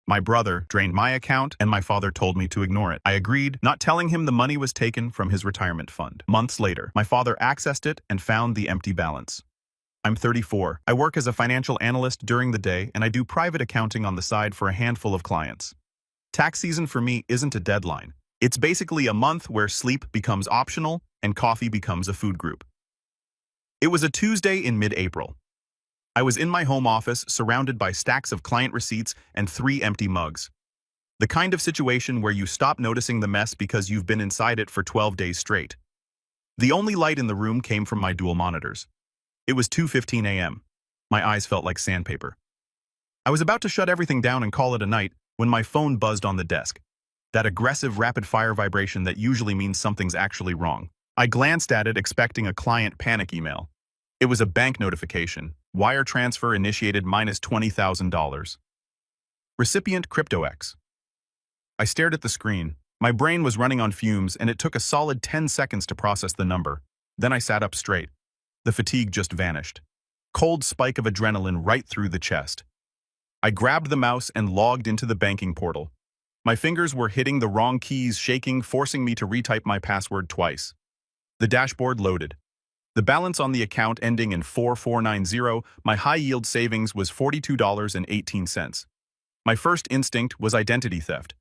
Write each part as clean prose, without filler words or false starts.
My brother drained my account and my father told me to ignore it. I agreed, not telling him the money was taken from his retirement fund. Months later, my father accessed it and found the empty balance. I'm 34. I work as a financial analyst during the day and I do private accounting on the side for a handful of clients. Tax season for me isn't a deadline. It's basically a month where sleep becomes optional and coffee becomes a food group. It was a Tuesday in mid-April. I was in my home office surrounded by stacks of client receipts and 3 empty mugs. The kind of situation where you stop noticing the mess because you've been inside it for 12 days straight. The only light in the room came from my dual monitors. It was 2:15 a.m. My eyes felt like sandpaper. I was about to shut everything down and call it a night when my phone buzzed on the desk. That aggressive rapid-fire vibration that usually means something's actually wrong. I glanced at it expecting a client panic email. It was a bank notification. Wire transfer initiated minus $20,000. Recipient CryptoX. I stared at the screen. My brain was running on fumes and it took a solid 10 seconds to process the number. Then I sat up straight. The fatigue just vanished. Cold spike of adrenaline right through the chest. I grabbed the mouse and logged into the banking portal. My fingers were hitting the wrong keys, shaking, forcing me to retype my password twice. The dashboard loaded. The balance on the account ending in 4490, my high-yield savings was $42.18. My first instinct was identity theft.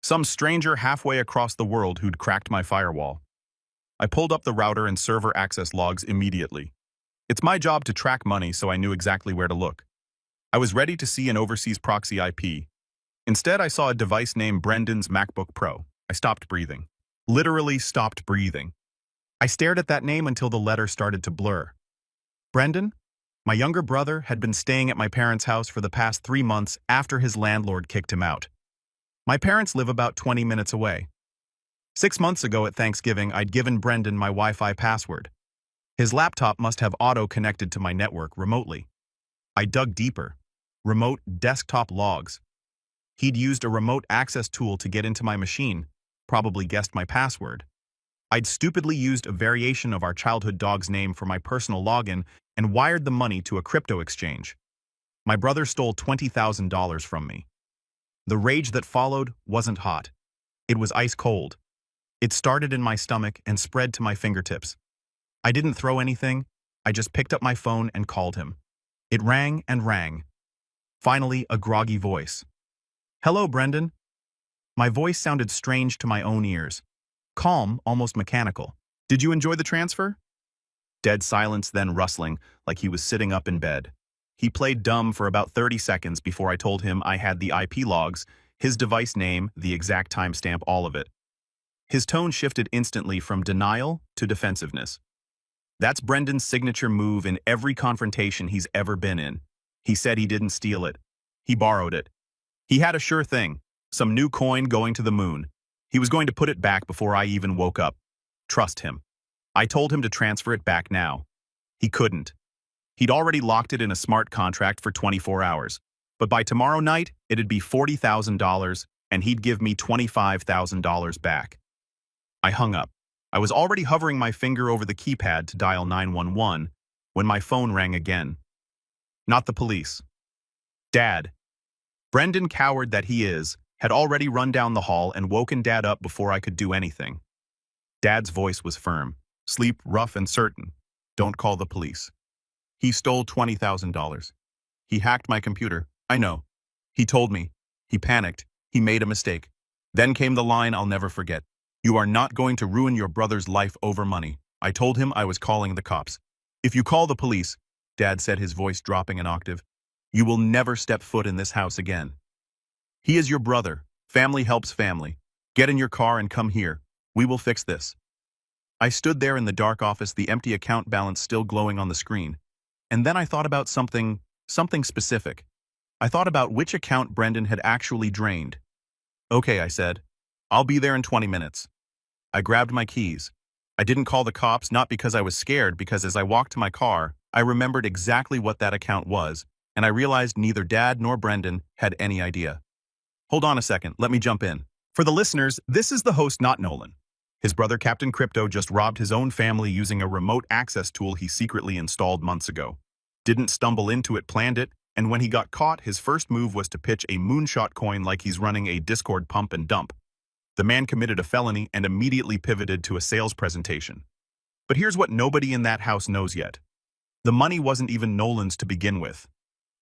Some stranger halfway across the world who'd cracked my firewall. I pulled up the router and server access logs immediately. It's my job to track money, so I knew exactly where to look. I was ready to see an overseas proxy IP. Instead, I saw a device named Brendan's MacBook Pro. I stopped breathing. Literally stopped breathing. I stared at that name until the letter started to blur. Brendan? My younger brother had been staying at my parents' house for the past 3 months after his landlord kicked him out. My parents live about 20 minutes away. 6 months ago at Thanksgiving, I'd given Brendan my Wi-Fi password. His laptop must have auto-connected to my network remotely. I dug deeper. Remote desktop logs. He'd used a remote access tool to get into my machine, probably guessed my password. I'd stupidly used a variation of our childhood dog's name for my personal login and wired the money to a crypto exchange. My brother stole $20,000 from me. The rage that followed wasn't hot. It was ice cold. It started in my stomach and spread to my fingertips. I didn't throw anything. I just picked up my phone and called him. It rang and rang. Finally, a groggy voice. "Hello, Brendan." My voice sounded strange to my own ears. Calm, almost mechanical. "Did you enjoy the transfer?" Dead silence, then rustling, like he was sitting up in bed. He played dumb for about 30 seconds before I told him I had the IP logs, his device name, the exact timestamp, all of it. His tone shifted instantly from denial to defensiveness. That's Brendan's signature move in every confrontation he's ever been in. He said he didn't steal it. He borrowed it. He had a sure thing, some new coin going to the moon. He was going to put it back before I even woke up. Trust him. I told him to transfer it back now. He couldn't. He'd already locked it in a smart contract for 24 hours. But by tomorrow night, it'd be $40,000, and he'd give me $25,000 back. I hung up. I was already hovering my finger over the keypad to dial 911 when my phone rang again. Not the police. Dad. Brendan, coward that he is, had already run down the hall and woken Dad up before I could do anything. Dad's voice was firm. "Sleep rough and certain. Don't call the police. He stole $20,000. He hacked my computer. I know. He told me. He panicked. He made a mistake. Then came the line I'll never forget. You are not going to ruin your brother's life over money. I told him I was calling the cops. If you call the police," Dad said, his voice dropping an octave, "you will never step foot in this house again. He is your brother. Family helps family. Get in your car and come here. We will fix this." I stood there in the dark office, the empty account balance still glowing on the screen. And then I thought about something specific. I thought about which account Brendan had actually drained. "Okay," I said. "I'll be there in 20 minutes. I grabbed my keys. I didn't call the cops, not because I was scared, because as I walked to my car, I remembered exactly what that account was, and I realized neither Dad nor Brendan had any idea. Hold on a second, let me jump in. For the listeners, this is the host, not Nolan. His brother Captain Crypto just robbed his own family using a remote access tool he secretly installed months ago. Didn't stumble into it, planned it. And when he got caught, his first move was to pitch a moonshot coin like he's running a Discord pump and dump. The man committed a felony and immediately pivoted to a sales presentation. But here's what nobody in that house knows yet. The money wasn't even Nolan's to begin with.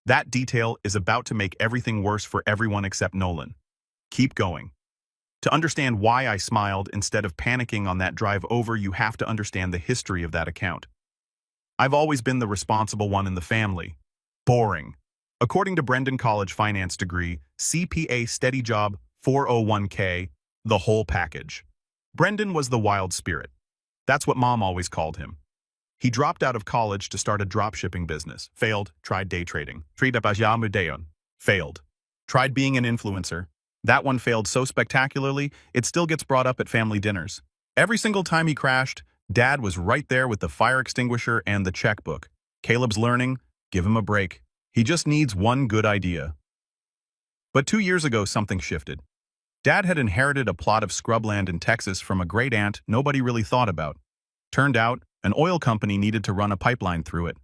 That detail is about to make everything worse for everyone except Nolan. Keep going. To understand why I smiled instead of panicking on that drive over, you have to understand the history of that account. I've always been the responsible one in the family. Boring. According to Brendan College finance degree, CPA steady job, 401k, the whole package. Brendan was the wild spirit. That's what Mom always called him. He dropped out of college to start a dropshipping business. Failed. Tried day trading. Failed. Tried being an influencer. That one failed so spectacularly, it still gets brought up at family dinners. Every single time he crashed, Dad was right there with the fire extinguisher and the checkbook. Caleb's learning. Give him a break. He just needs one good idea. But 2 years ago, something shifted. Dad had inherited a plot of scrubland in Texas from a great aunt nobody really thought about. Turned out, an oil company needed to run a pipeline through it.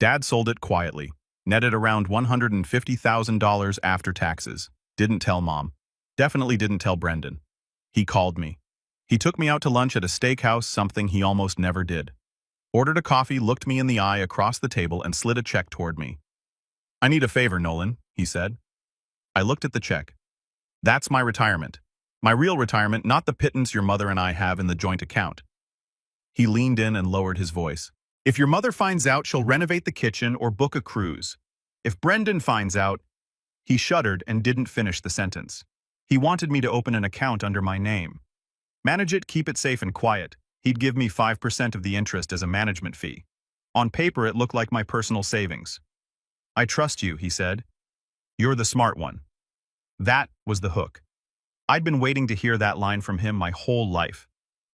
Dad sold it quietly, netted around $150,000 after taxes. Didn't tell Mom. Definitely didn't tell Brendan. He called me. He took me out to lunch at a steakhouse, something he almost never did. Ordered a coffee, looked me in the eye across the table, and slid a check toward me. "I need a favor, Nolan," he said. I looked at the check. "That's my retirement. My real retirement, not the pittance your mother and I have in the joint account." He leaned in and lowered his voice. "If your mother finds out, she'll renovate the kitchen or book a cruise. If Brendan finds out..." He shuddered and didn't finish the sentence. He wanted me to open an account under my name. Manage it, keep it safe and quiet. He'd give me 5% of the interest as a management fee. On paper, it looked like my personal savings. "I trust you," he said. "You're the smart one." That was the hook. I'd been waiting to hear that line from him my whole life.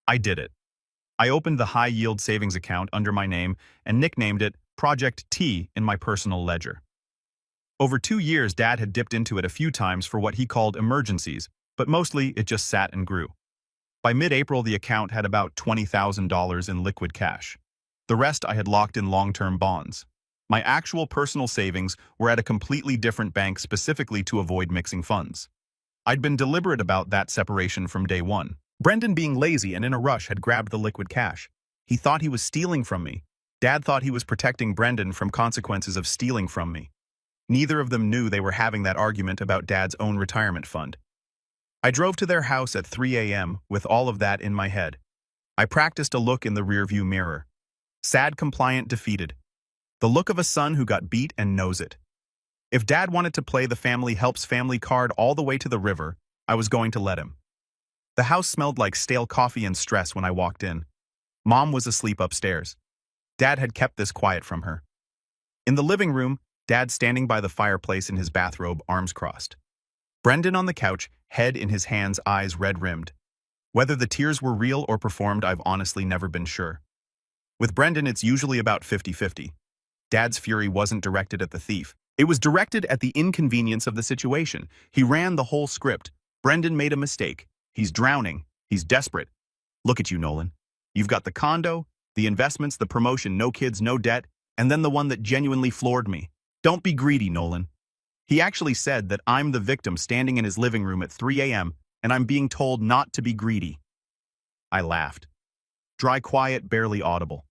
I did it. I opened the high-yield savings account under my name and nicknamed it Project T in my personal ledger. Over 2 years, Dad had dipped into it a few times for what he called emergencies, but mostly it just sat and grew. By mid-April, the account had about $20,000 in liquid cash. The rest I had locked in long-term bonds. My actual personal savings were at a completely different bank specifically to avoid mixing funds. I'd been deliberate about that separation from day one. Brendan, being lazy and in a rush, had grabbed the liquid cash. He thought he was stealing from me. Dad thought he was protecting Brendan from consequences of stealing from me. Neither of them knew they were having that argument about Dad's own retirement fund. I drove to their house at 3 a.m. with all of that in my head. I practiced a look in the rearview mirror. Sad, compliant, defeated. The look of a son who got beat and knows it. If Dad wanted to play the family helps family card all the way to the river, I was going to let him. The house smelled like stale coffee and stress when I walked in. Mom was asleep upstairs. Dad had kept this quiet from her. In the living room, Dad standing by the fireplace in his bathrobe, arms crossed. Brendan on the couch, head in his hands, eyes red-rimmed. Whether the tears were real or performed, I've honestly never been sure. With Brendan, it's usually about 50-50. Dad's fury wasn't directed at the thief. It was directed at the inconvenience of the situation. He ran the whole script. Brendan made a mistake. He's drowning. He's desperate. Look at you, Nolan. You've got the condo, the investments, the promotion, no kids, no debt, and then the one that genuinely floored me. Don't be greedy, Nolan. He actually said that I'm the victim standing in his living room at 3 a.m. and I'm being told not to be greedy. I laughed. Dry, quiet, barely audible.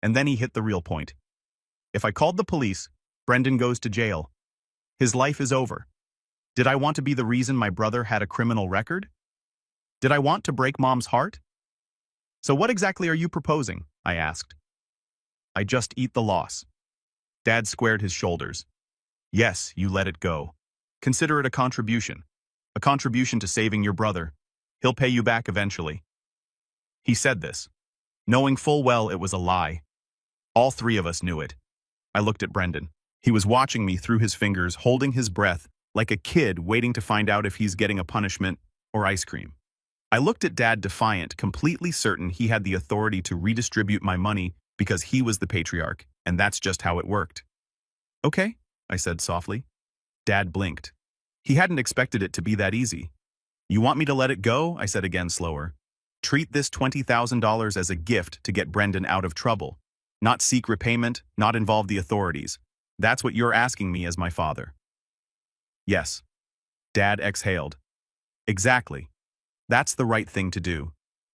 And then he hit the real point. If I called the police, Brendan goes to jail. His life is over. Did I want to be the reason my brother had a criminal record? Did I want to break Mom's heart? So what exactly are you proposing? I asked. I just eat the loss. Dad squared his shoulders. Yes, you let it go. Consider it a contribution. A contribution to saving your brother. He'll pay you back eventually. He said this, knowing full well it was a lie. All three of us knew it. I looked at Brendan. He was watching me through his fingers, holding his breath, like a kid waiting to find out if he's getting a punishment or ice cream. I looked at Dad defiant, completely certain he had the authority to redistribute my money because he was the patriarch, and that's just how it worked. Okay, I said softly. Dad blinked. He hadn't expected it to be that easy. You want me to let it go? I said again slower. Treat this $20,000 as a gift to get Brendan out of trouble. Not seek repayment, not involve the authorities. That's what you're asking me as my father. Yes. Dad exhaled. Exactly. That's the right thing to do.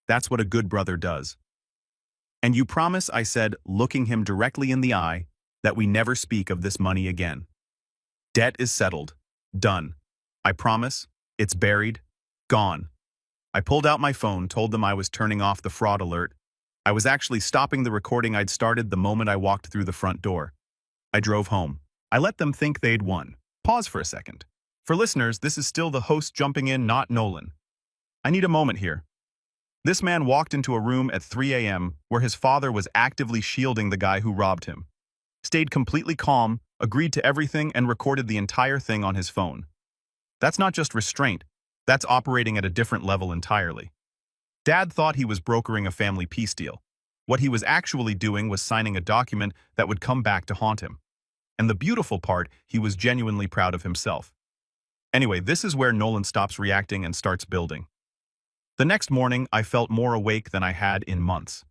That's what a good brother does. And you promise, I said, looking him directly in the eye, that we never speak of this money again. Debt is settled. Done. I promise. It's buried. Gone. I pulled out my phone, told them I was turning off the fraud alert. I was actually stopping the recording I'd started the moment I walked through the front door. I drove home. I let them think they'd won. Pause for a second. For listeners, this is still the host jumping in, not Nolan. I need a moment here. This man walked into a room at 3 a.m. where his father was actively shielding the guy who robbed him. Stayed completely calm, agreed to everything, and recorded the entire thing on his phone. That's not just restraint. That's operating at a different level entirely. Dad thought he was brokering a family peace deal. What he was actually doing was signing a document that would come back to haunt him. And the beautiful part, he was genuinely proud of himself. Anyway, this is where Nolan stops reacting and starts building. The next morning, I felt more awake than I had in months.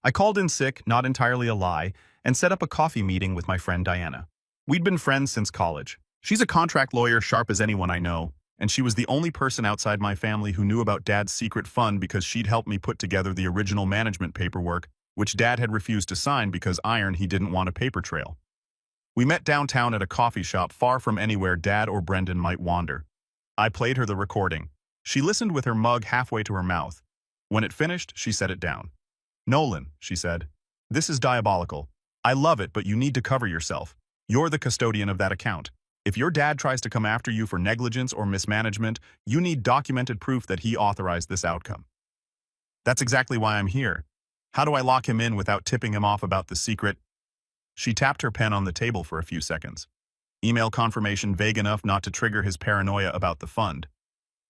I called in sick, not entirely a lie, and set up a coffee meeting with my friend Diana. We'd been friends since college. She's a contract lawyer, sharp as anyone I know, and she was the only person outside my family who knew about Dad's secret fund because she'd helped me put together the original management paperwork, which Dad had refused to sign because he didn't want a paper trail. We met downtown at a coffee shop far from anywhere Dad or Brendan might wander. I played her the recording. She listened with her mug halfway to her mouth. When it finished, she set it down. "Nolan," she said, "this is diabolical. I love it, but you need to cover yourself. You're the custodian of that account. If your dad tries to come after you for negligence or mismanagement, you need documented proof that he authorized this outcome." "That's exactly why I'm here. How do I lock him in without tipping him off about the secret?" She tapped her pen on the table for a few seconds. Email confirmation vague enough not to trigger his paranoia about the fund.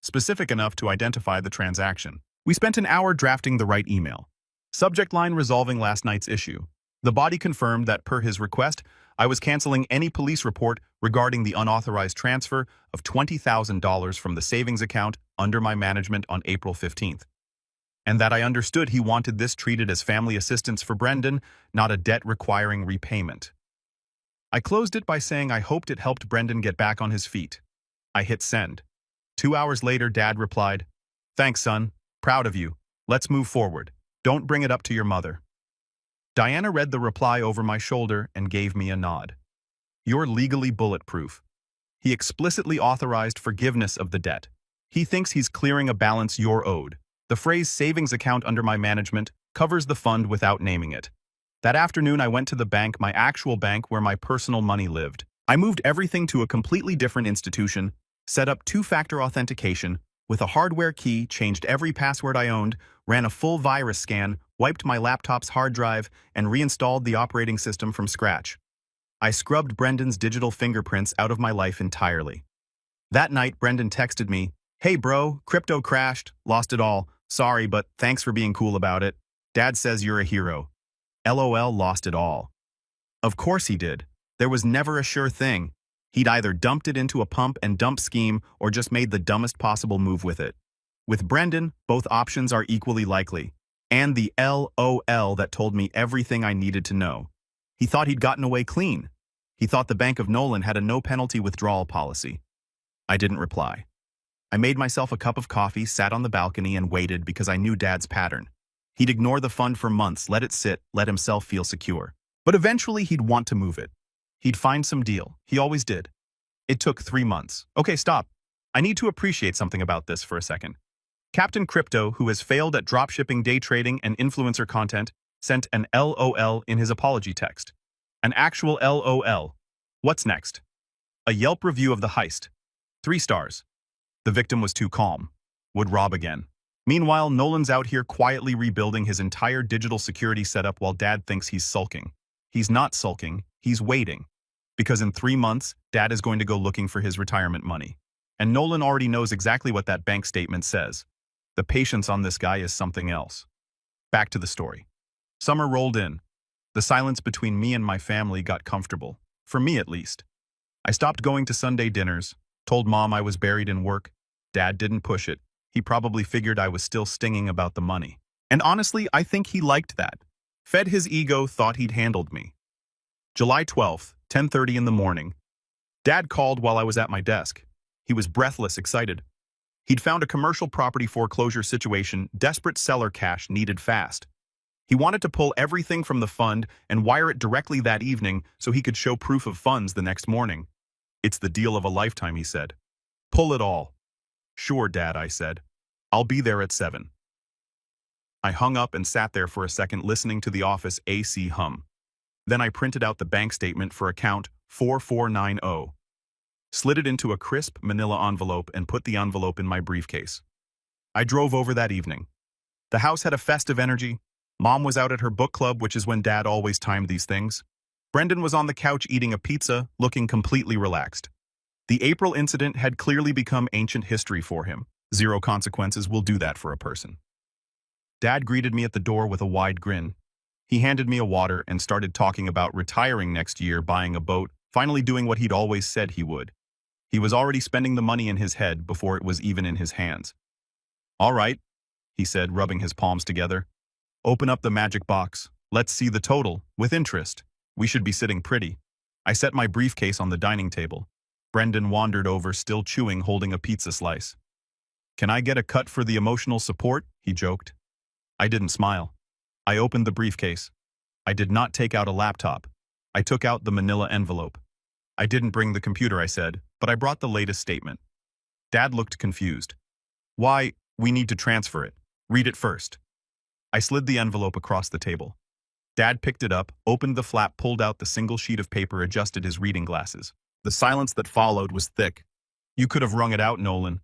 Specific enough to identify the transaction. We spent an hour drafting the right email. Subject line: resolving last night's issue. The body confirmed that per his request, I was canceling any police report regarding the unauthorized transfer of $20,000 from the savings account under my management on April 15th. And that I understood he wanted this treated as family assistance for Brendan, not a debt requiring repayment. I closed it by saying I hoped it helped Brendan get back on his feet. I hit send. 2 hours later, Dad replied, "Thanks, son. Proud of you. Let's move forward. Don't bring it up to your mother." Diana read the reply over my shoulder and gave me a nod. "You're legally bulletproof. He explicitly authorized forgiveness of the debt. He thinks he's clearing a balance you're owed. The phrase savings account under my management covers the fund without naming it." That afternoon, I went to the bank, my actual bank where my personal money lived. I moved everything to a completely different institution, set up two-factor authentication, with a hardware key, changed every password I owned, ran a full virus scan, wiped my laptop's hard drive, and reinstalled the operating system from scratch. I scrubbed Brendan's digital fingerprints out of my life entirely. That night, Brendan texted me, "Hey bro, crypto crashed, lost it all. Sorry, but thanks for being cool about it. Dad says you're a hero." LOL, lost it all. Of course he did. There was never a sure thing. He'd either dumped it into a pump and dump scheme or just made the dumbest possible move with it. With Brendan, both options are equally likely. And the LOL that told me everything I needed to know. He thought he'd gotten away clean. He thought the Bank of Nolan had a no-penalty withdrawal policy. I didn't reply. I made myself a cup of coffee, sat on the balcony, and waited because I knew Dad's pattern. He'd ignore the fund for months, let it sit, let himself feel secure. But eventually he'd want to move it. He'd find some deal. He always did. It took 3 months. Okay, stop. I need to appreciate something about this for a second. Captain Crypto, who has failed at dropshipping, day trading, and influencer content, sent an LOL in his apology text. An actual LOL. What's next? A Yelp review of the heist. 3 stars. The victim was too calm. Would rob again. Meanwhile, Nolan's out here quietly rebuilding his entire digital security setup while Dad thinks he's sulking. He's not sulking, he's waiting. Because in 3 months, Dad is going to go looking for his retirement money. And Nolan already knows exactly what that bank statement says. The patience on this guy is something else. Back to the story. Summer rolled in. The silence between me and my family got comfortable. For me, at least. I stopped going to Sunday dinners, told Mom I was buried in work. Dad didn't push it. He probably figured I was still stinging about the money. And honestly, I think he liked that. Fed his ego, thought he'd handled me. July 12th, 10:30 in the morning. Dad called while I was at my desk. He was breathless, excited. He'd found a commercial property foreclosure situation, desperate seller cash needed fast. He wanted to pull everything from the fund and wire it directly that evening so he could show proof of funds the next morning. It's the deal of a lifetime, he said. Pull it all. Sure, Dad, I said. I'll be there at 7. I hung up and sat there for a second listening to the office AC hum. Then I printed out the bank statement for account 4490. Slid it into a crisp manila envelope and put the envelope in my briefcase. I drove over that evening. The house had a festive energy. Mom was out at her book club, which is when Dad always timed these things. Brendan was on the couch eating a pizza, looking completely relaxed. The April incident had clearly become ancient history for him. Zero consequences will do that for a person. Dad greeted me at the door with a wide grin. He handed me a water and started talking about retiring next year, buying a boat, finally doing what he'd always said he would. He was already spending the money in his head before it was even in his hands. All right, he said, rubbing his palms together. Open up the magic box. Let's see the total, with interest. We should be sitting pretty. I set my briefcase on the dining table. Brendan wandered over, still chewing, holding a pizza slice. Can I get a cut for the emotional support? He joked. I didn't smile. I opened the briefcase. I did not take out a laptop. I took out the manila envelope. I didn't bring the computer, I said, but I brought the latest statement. Dad looked confused. Why, we need to transfer it. Read it first. I slid the envelope across the table. Dad picked it up, opened the flap, pulled out the single sheet of paper, adjusted his reading glasses. The silence that followed was thick. You could have wrung it out, Nolan.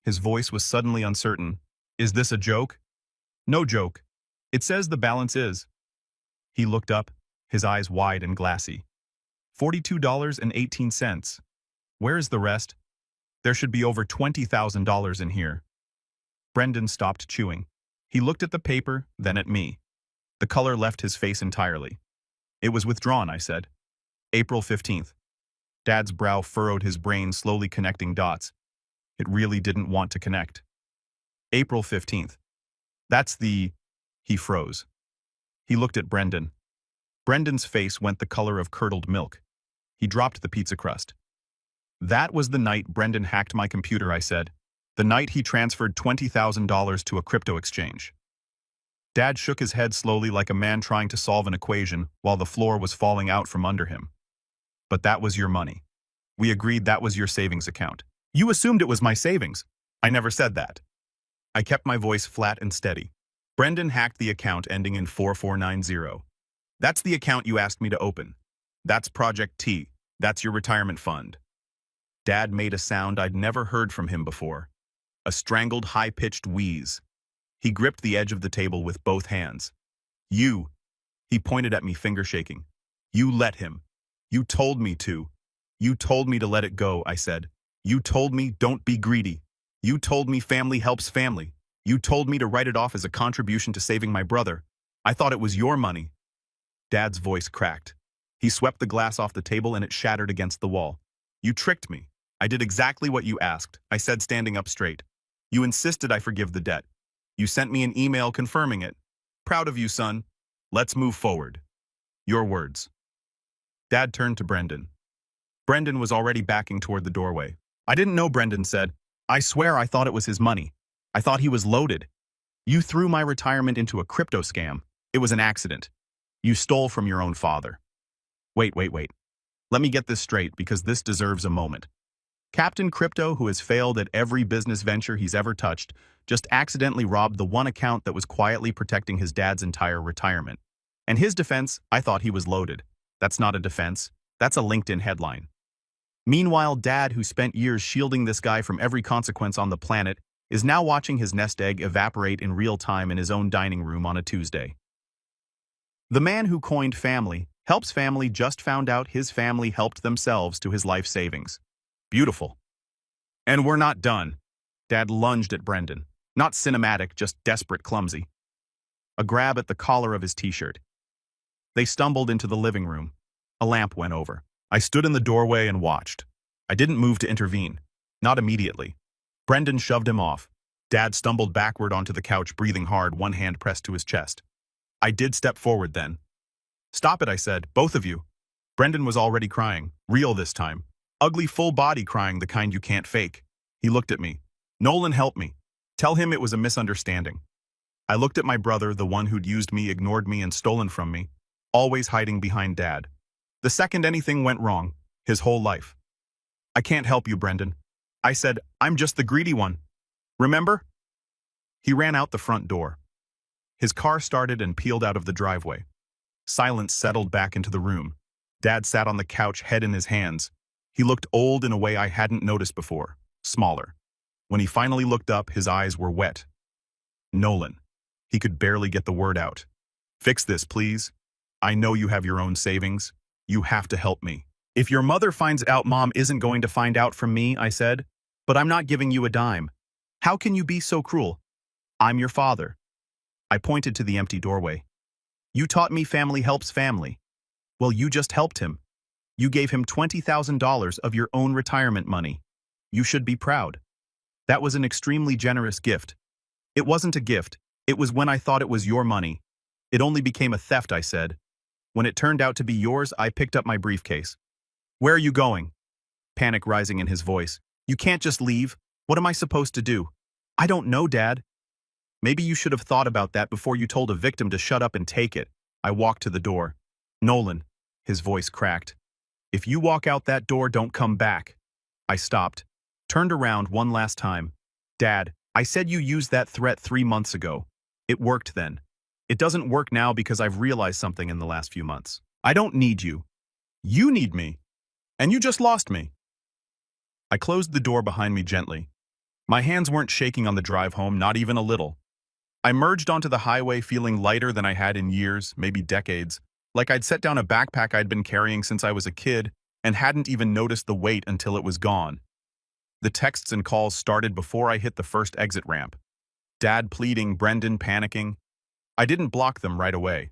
His voice was suddenly uncertain. Is this a joke? No joke. It says the balance is. He looked up, his eyes wide and glassy. $42.18. Where's the rest? There should be over $20,000 in here. Brendan stopped chewing. He looked at the paper, then at me. The color left his face entirely. It was withdrawn, I said. April 15th. Dad's brow furrowed, his brain slowly connecting dots. It really didn't want to connect. April 15th. That's the... He froze. He looked at Brendan. Brendan's face went the color of curdled milk. He dropped the pizza crust. That was the night Brendan hacked my computer, I said. The night he transferred $20,000 to a crypto exchange. Dad shook his head slowly, like a man trying to solve an equation while the floor was falling out from under him. But that was your money. We agreed that was your savings account. You assumed it was my savings. I never said that. I kept my voice flat and steady. Brendan hacked the account ending in 4490. That's the account you asked me to open. That's Project T. That's your retirement fund. Dad made a sound I'd never heard from him before. A strangled, high-pitched wheeze. He gripped the edge of the table with both hands. You. He pointed at me, finger shaking. You let him. You told me to. You told me to let it go, I said. You told me don't be greedy. You told me family helps family. You told me to write it off as a contribution to saving my brother. I thought it was your money. Dad's voice cracked. He swept the glass off the table and it shattered against the wall. You tricked me. I did exactly what you asked, I said, standing up straight. You insisted I forgive the debt. You sent me an email confirming it. Proud of you, son. Let's move forward. Your words. Dad turned to Brendan. Brendan was already backing toward the doorway. I didn't know, Brendan said. I swear I thought it was his money. I thought he was loaded. You threw my retirement into a crypto scam. It was an accident. You stole from your own father. Wait. Let me get this straight, because this deserves a moment. Captain Crypto, who has failed at every business venture he's ever touched, just accidentally robbed the one account that was quietly protecting his dad's entire retirement. And his defense, I thought he was loaded. That's not a defense. That's a LinkedIn headline. Meanwhile, Dad, who spent years shielding this guy from every consequence on the planet, is now watching his nest egg evaporate in real time in his own dining room on a Tuesday. The man who coined family, helps family, just found out his family helped themselves to his life savings. Beautiful. And we're not done. Dad lunged at Brendan. Not cinematic, just desperate, clumsy. A grab at the collar of his t-shirt. They stumbled into the living room. A lamp went over. I stood in the doorway and watched. I didn't move to intervene. Not immediately. Brendan shoved him off. Dad stumbled backward onto the couch, breathing hard, one hand pressed to his chest. I did step forward then. Stop it, I said, both of you. Brendan was already crying, real this time. Ugly full body crying, the kind you can't fake. He looked at me. Nolan, help me. Tell him it was a misunderstanding. I looked at my brother, the one who'd used me, ignored me, and stolen from me, always hiding behind Dad. The second anything went wrong, his whole life. I can't help you, Brendan. I said, I'm just the greedy one. Remember? He ran out the front door. His car started and peeled out of the driveway. Silence settled back into the room. Dad sat on the couch, head in his hands. He looked old in a way I hadn't noticed before, smaller. When he finally looked up, his eyes were wet. Nolan. He could barely get the word out. Fix this, please. I know you have your own savings. You have to help me. If your mother finds out, Mom isn't going to find out from me, I said. But I'm not giving you a dime. How can you be so cruel? I'm your father. I pointed to the empty doorway. You taught me family helps family. Well, you just helped him. You gave him $20,000 of your own retirement money. You should be proud. That was an extremely generous gift. It wasn't a gift. It was when I thought it was your money. It only became a theft, I said. When it turned out to be yours, I picked up my briefcase. Where are you going? Panic rising in his voice. You can't just leave. What am I supposed to do? I don't know, Dad. Maybe you should have thought about that before you told a victim to shut up and take it. I walked to the door. Nolan. His voice cracked. If you walk out that door, don't come back. I stopped. Turned around one last time. Dad, I said you used that threat 3 months ago. It worked then. It doesn't work now because I've realized something in the last few months. I don't need you. You need me. And you just lost me. I closed the door behind me gently. My hands weren't shaking on the drive home, not even a little. I merged onto the highway feeling lighter than I had in years, maybe decades, like I'd set down a backpack I'd been carrying since I was a kid and hadn't even noticed the weight until it was gone. The texts and calls started before I hit the first exit ramp. Dad pleading, Brendan panicking. I didn't block them right away.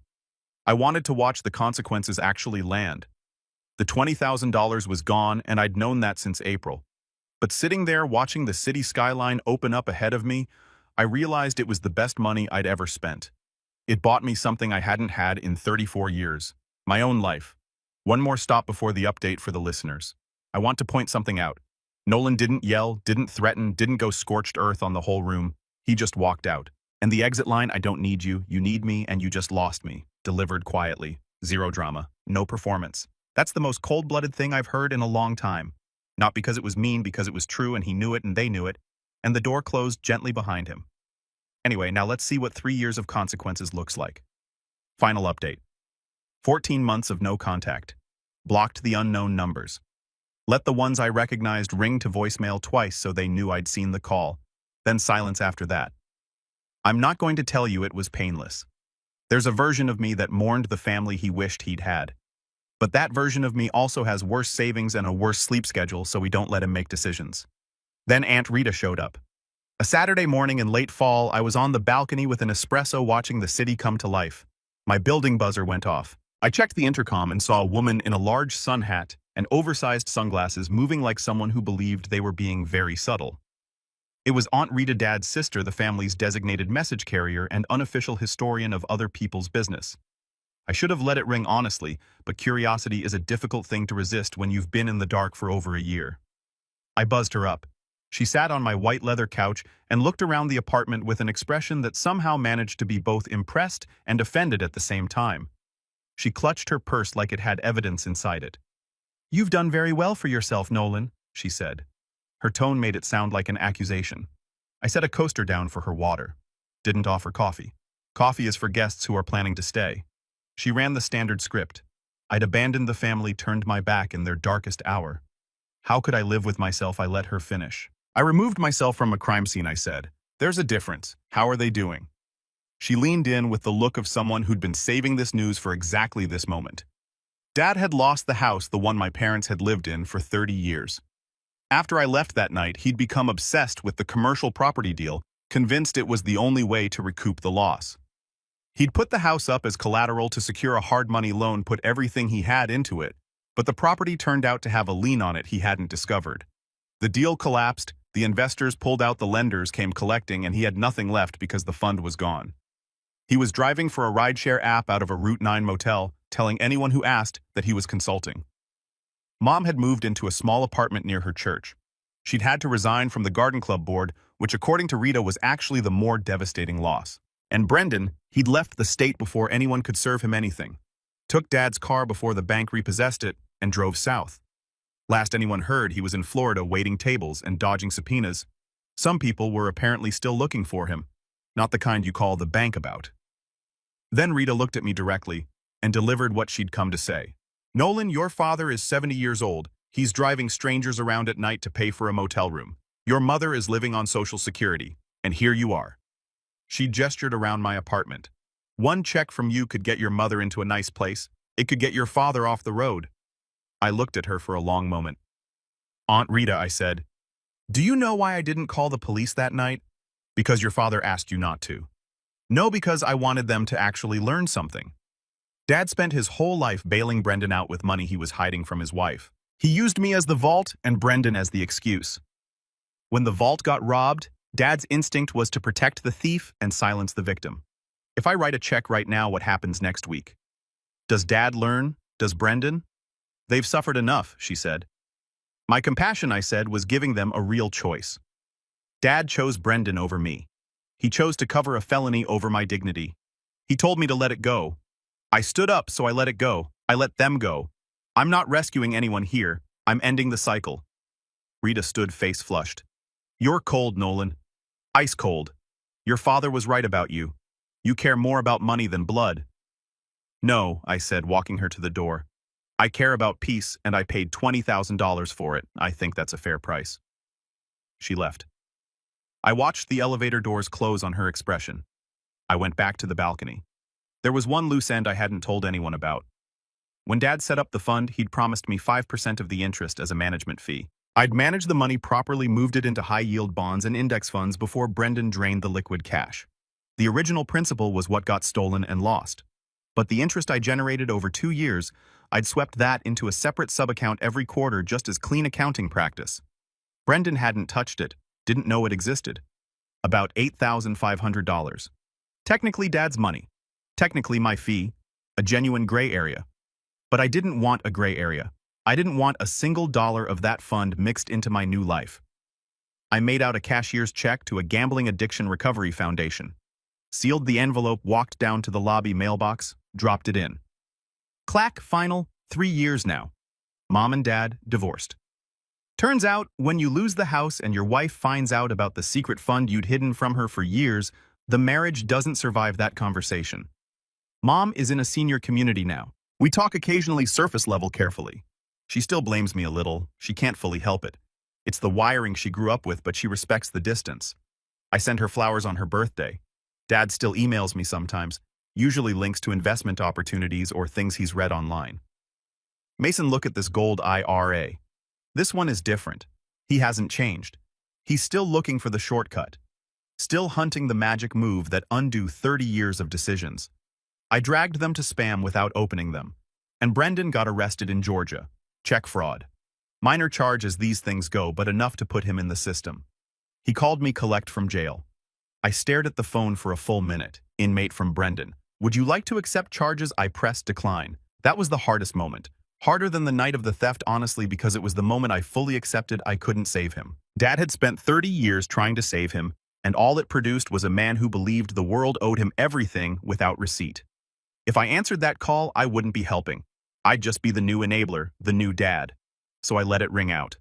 I wanted to watch the consequences actually land. The $20,000 was gone, and I'd known that since April. But sitting there watching the city skyline open up ahead of me, I realized it was the best money I'd ever spent. It bought me something I hadn't had in 34 years. My own life. One more stop before the update for the listeners. I want to point something out. Nolan didn't yell, didn't threaten, didn't go scorched earth on the whole room. He just walked out. And the exit line, I don't need you, you need me, and you just lost me, delivered quietly. Zero drama. No performance. That's the most cold-blooded thing I've heard in a long time. Not because it was mean, because it was true and he knew it and they knew it. And the door closed gently behind him. Anyway, now let's see what 3 years of consequences looks like. Final update. 14 months of no contact. Blocked the unknown numbers. Let the ones I recognized ring to voicemail twice so they knew I'd seen the call. Then silence after that. I'm not going to tell you it was painless. There's a version of me that mourned the family he wished he'd had. But that version of me also has worse savings and a worse sleep schedule, so we don't let him make decisions. Then Aunt Rita showed up. A Saturday morning in late fall, I was on the balcony with an espresso watching the city come to life. My building buzzer went off. I checked the intercom and saw a woman in a large sun hat and oversized sunglasses moving like someone who believed they were being very subtle. It was Aunt Rita, Dad's sister, the family's designated message carrier and unofficial historian of other people's business. I should have let it ring honestly, but curiosity is a difficult thing to resist when you've been in the dark for over a year. I buzzed her up. She sat on my white leather couch and looked around the apartment with an expression that somehow managed to be both impressed and offended at the same time. She clutched her purse like it had evidence inside it. "You've done very well for yourself, Nolan," she said. Her tone made it sound like an accusation. I set a coaster down for her water. Didn't offer coffee. Coffee is for guests who are planning to stay. She ran the standard script. I'd abandoned the family, turned my back in their darkest hour. How could I live with myself? I let her finish. I removed myself from a crime scene, I said. There's a difference. How are they doing? She leaned in with the look of someone who'd been saving this news for exactly this moment. Dad had lost the house, the one my parents had lived in, for 30 years. After I left that night, he'd become obsessed with the commercial property deal, convinced it was the only way to recoup the loss. He'd put the house up as collateral to secure a hard money loan, put everything he had into it, but the property turned out to have a lien on it he hadn't discovered. The deal collapsed, the investors pulled out, the lenders came collecting, and he had nothing left because the fund was gone. He was driving for a rideshare app out of a Route 9 motel, telling anyone who asked that he was consulting. Mom had moved into a small apartment near her church. She'd had to resign from the garden club board, which according to Rita was actually the more devastating loss. And Brendan, he'd left the state before anyone could serve him anything. Took Dad's car before the bank repossessed it and drove south. Last anyone heard, he was in Florida waiting tables and dodging subpoenas. Some people were apparently still looking for him, not the kind you call the bank about. Then Rita looked at me directly and delivered what she'd come to say. Nolan, your father is 70 years old. He's driving strangers around at night to pay for a motel room. Your mother is living on Social Security, and here you are. She gestured around my apartment. One check from you could get your mother into a nice place. It could get your father off the road. I looked at her for a long moment. Aunt Rita, I said, do you know why I didn't call the police that night? Because your father asked you not to. No, because I wanted them to actually learn something. Dad spent his whole life bailing Brendan out with money he was hiding from his wife. He used me as the vault and Brendan as the excuse. When the vault got robbed, Dad's instinct was to protect the thief and silence the victim. If I write a check right now, what happens next week? Does Dad learn? Does Brendan? They've suffered enough, she said. My compassion, I said, was giving them a real choice. Dad chose Brendan over me. He chose to cover a felony over my dignity. He told me to let it go. I stood up, so I let it go. I let them go. I'm not rescuing anyone here. I'm ending the cycle. Rita stood face flushed. You're cold, Nolan. Ice cold. Your father was right about you. You care more about money than blood. No, I said, walking her to the door. I care about peace, and I paid $20,000 for it. I think that's a fair price. She left. I watched the elevator doors close on her expression. I went back to the balcony. There was one loose end I hadn't told anyone about. When Dad set up the fund, he'd promised me 5% of the interest as a management fee. I'd managed the money properly, moved it into high-yield bonds and index funds before Brendan drained the liquid cash. The original principal was what got stolen and lost. But the interest I generated over 2 years, I'd swept that into a separate sub-account every quarter just as clean accounting practice. Brendan hadn't touched it, didn't know it existed. About $8,500. Technically Dad's money. Technically my fee. A genuine gray area. But I didn't want a gray area. I didn't want a single dollar of that fund mixed into my new life. I made out a cashier's check to a gambling addiction recovery foundation. Sealed the envelope, walked down to the lobby mailbox, dropped it in. Clack, final, 3 years now. Mom and Dad divorced. Turns out, when you lose the house and your wife finds out about the secret fund you'd hidden from her for years, the marriage doesn't survive that conversation. Mom is in a senior community now. We talk occasionally surface level carefully. She still blames me a little. She can't fully help it. It's the wiring she grew up with, but she respects the distance. I send her flowers on her birthday. Dad still emails me sometimes, usually links to investment opportunities or things he's read online. Mason, look at this gold IRA. This one is different. He hasn't changed. He's still looking for the shortcut. Still hunting the magic move that undo 30 years of decisions. I dragged them to spam without opening them. And Brendan got arrested in Georgia. Check fraud. Minor charge as these things go, but enough to put him in the system. He called me collect from jail. I stared at the phone for a full minute. Inmate from Brendan. Would you like to accept charges? I pressed decline. That was the hardest moment. Harder than the night of the theft, honestly, because it was the moment I fully accepted I couldn't save him. Dad had spent 30 years trying to save him, and all it produced was a man who believed the world owed him everything without receipt. If I answered that call, I wouldn't be helping. I'd just be the new enabler, the new dad. So I let it ring out.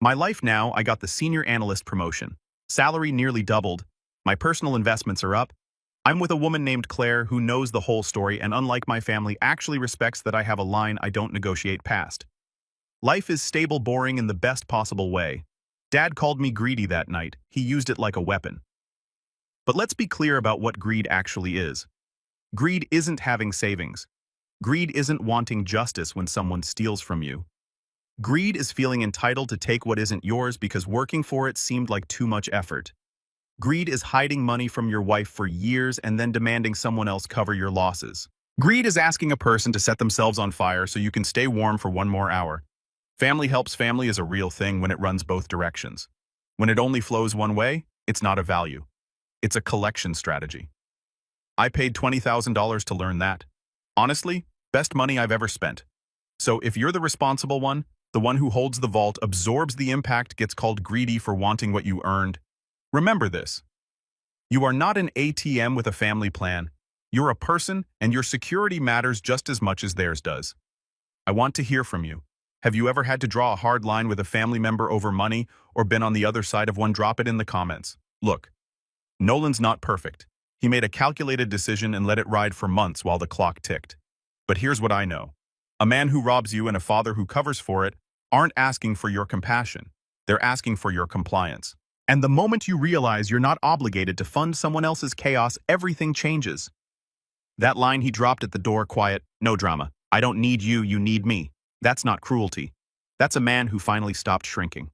My life now, I got the senior analyst promotion. Salary nearly doubled. My personal investments are up. I'm with a woman named Claire who knows the whole story and, unlike my family, actually respects that I have a line I don't negotiate past. Life is stable, boring in the best possible way. Dad called me greedy that night. He used it like a weapon. But let's be clear about what greed actually is. Greed isn't having savings. Greed isn't wanting justice when someone steals from you. Greed is feeling entitled to take what isn't yours because working for it seemed like too much effort. Greed is hiding money from your wife for years and then demanding someone else cover your losses. Greed is asking a person to set themselves on fire so you can stay warm for 1 more hour. Family helps family is a real thing when it runs both directions. When it only flows one way, it's not a value. It's a collection strategy. I paid $20,000 to learn that. Honestly, best money I've ever spent. So if you're the responsible one, the one who holds the vault, absorbs the impact, gets called greedy for wanting what you earned, remember this. You are not an ATM with a family plan. You're a person, and your security matters just as much as theirs does. I want to hear from you. Have you ever had to draw a hard line with a family member over money or been on the other side of one? Drop it in the comments. Look, Nolan's not perfect. He made a calculated decision and let it ride for months while the clock ticked. But here's what I know. A man who robs you and a father who covers for it aren't asking for your compassion. They're asking for your compliance. And the moment you realize you're not obligated to fund someone else's chaos, everything changes. That line he dropped at the door, quiet, no drama. I don't need you, you need me. That's not cruelty. That's a man who finally stopped shrinking.